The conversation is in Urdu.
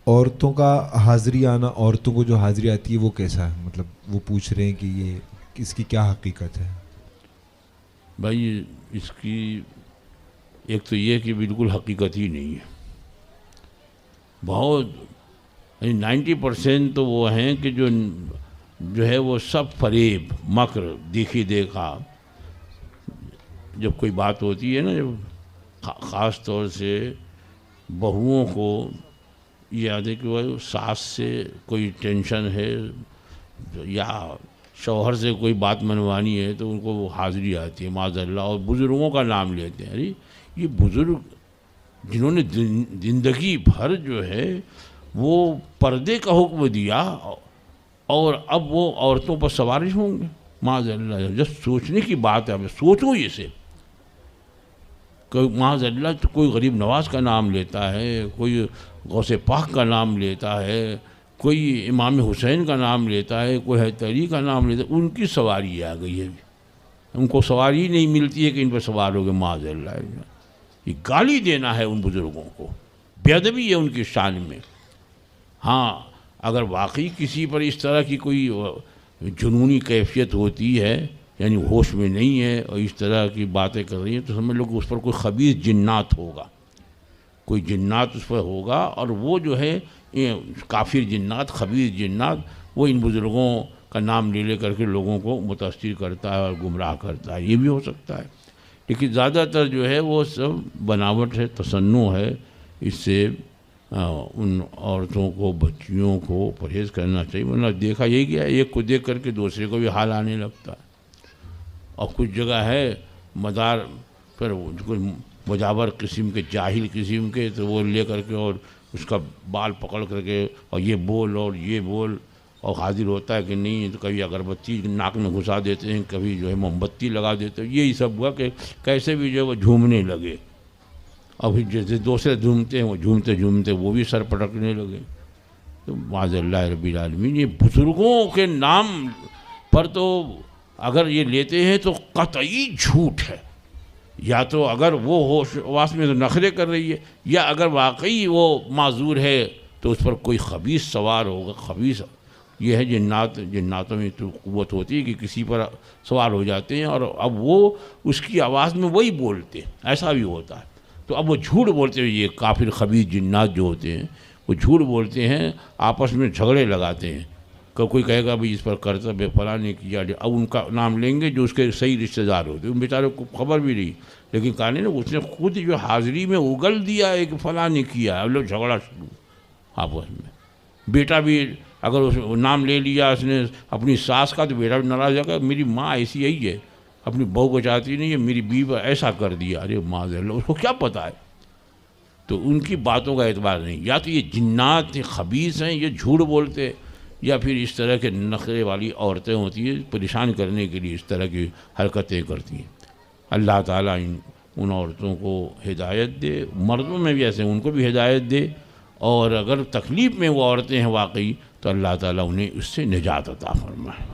عورتوں کا حاضری آنا، عورتوں کو جو حاضری آتی ہے وہ کیسا ہے؟ مطلب وہ پوچھ رہے ہیں کہ یہ اس کی کیا حقیقت ہے؟ بھائی اس کی ایک تو یہ کہ بالکل حقیقت ہی نہیں ہے. بہت 90% تو وہ ہیں کہ جو ہے وہ سب فریب، مکر، دیکھی دیکھا. جب کوئی بات ہوتی ہے نا، جب خاص طور سے بہوؤں کو یاد ہے کہ وہ ساس سے کوئی ٹینشن ہے یا شوہر سے کوئی بات منوانی ہے تو ان کو وہ حاضری آتی ہے معاذ اللہ، اور بزرگوں کا نام لیتے ہیں. ارے یہ بزرگ جنہوں نے زندگی بھر جو ہے وہ پردے کا حکم دیا، اور اب وہ عورتوں پر سوارش ہوں گے معاذ اللہ. جب سوچنے کی بات ہے، اب سوچو اسے. کوئی معاذ اللہ کوئی غریب نواز کا نام لیتا ہے، کوئی غوث پاک کا نام لیتا ہے، کوئی امام حسین کا نام لیتا ہے، کوئی حیدر علی کا نام لیتا ہے. ان کی سواری آ گئی ہے، ان کو سواری نہیں ملتی ہے کہ ان پر سوار ہو گئے معاذ اللہ. یہ گالی دینا ہے ان بزرگوں کو، بے ادبی ہے ان کی شان میں. ہاں اگر واقعی کسی پر اس طرح کی کوئی جنونی کیفیت ہوتی ہے، یعنی ہوش میں نہیں ہے اور اس طرح کی باتیں کر رہی ہیں، تو سمجھ لو کہ اس پر کوئی خبیث جنات ہوگا، کوئی جنات اس پر ہوگا. اور وہ جو ہے کافر جنات، خبیث جنات، وہ ان بزرگوں کا نام لے کر کے لوگوں کو متاثر کرتا ہے اور گمراہ کرتا ہے. یہ بھی ہو سکتا ہے، لیکن زیادہ تر جو ہے وہ سب بناوٹ ہے، تصنع ہے. اس سے ان عورتوں کو، بچیوں کو پرہیز کرنا چاہیے، ورنہ دیکھا یہی گیا ہے ایک کو دیکھ کر کے دوسرے کو بھی حال آنے لگتا ہے. اور کچھ جگہ ہے مدار پر کوئی مجاور قسم کے، جاہل قسم کے، تو وہ لے کر کے اور اس کا بال پکڑ کر کے اور یہ بول اور یہ بول، اور حاضر ہوتا ہے کہ نہیں. تو کبھی اگربتی ناک میں گھسا دیتے ہیں، کبھی جو ہے موم بتی لگا دیتے ہیں. یہی سب ہوا کہ کیسے بھی جو ہے وہ جھومنے لگے. اور پھر جیسے دوسرے جھومتے ہیں، وہ جھومتے جھومتے وہ بھی سر پٹکنے لگے. تو معاذ اللہ رب العالمین، یہ بزرگوں کے نام پر تو اگر یہ لیتے ہیں تو قطعی جھوٹ ہے. یا تو اگر وہ ہوش واس میں تو نخرے کر رہی ہے، یا اگر واقعی وہ معذور ہے تو اس پر کوئی خبیث سوار ہوگا. خبیث یہ ہے جناتوں میں تو قوت ہوتی ہے کہ کسی پر سوار ہو جاتے ہیں اور اب وہ اس کی آواز میں وہی بولتے ہیں. ایسا بھی ہوتا ہے. تو اب وہ جھوٹ بولتے ہیں. یہ کافر خبیث جنات جو ہوتے ہیں وہ جھوٹ بولتے ہیں، آپس میں جھگڑے لگاتے ہیں. کوئی کہے گا بھئی اس پر کرتب فلاں نے کیا، اب ان کا نام لیں گے جو اس کے صحیح رشتہ دار ہوتے ہیں. ان بیچاروں کو خبر بھی نہیں، لیکن کہا نہیں نا، اس نے خود جو حاضری میں اگل دیا ہے کہ فلاں نے کیا. اب لوگ جھگڑا شروع آپس میں. بیٹا بھی اگر اس نام لے لیا اس نے اپنی ساس کا، تو بیٹا بھی ناراض ہو گیا، میری ماں ایسی ہی ہے، اپنی بہو کو چاہتی نہیں ہے، میری بیوی پر ایسا کر دیا. ارے معاذ اللہ، اس کو کیا پتہ ہے؟ تو ان کی باتوں کا اعتبار نہیں. یا تو یہ جنات خبیث ہیں، یہ جھوٹ بولتے، یا پھر اس طرح کے نخرے والی عورتیں ہوتی ہیں، پریشان کرنے کے لیے اس طرح کی حرکتیں کرتی ہیں. اللہ تعالیٰ ان عورتوں کو ہدایت دے. مردوں میں بھی ایسے ان کو بھی ہدایت دے، اور اگر تکلیف میں وہ عورتیں ہیں واقعی تو اللہ تعالیٰ انہیں اس سے نجات عطا فرمائے.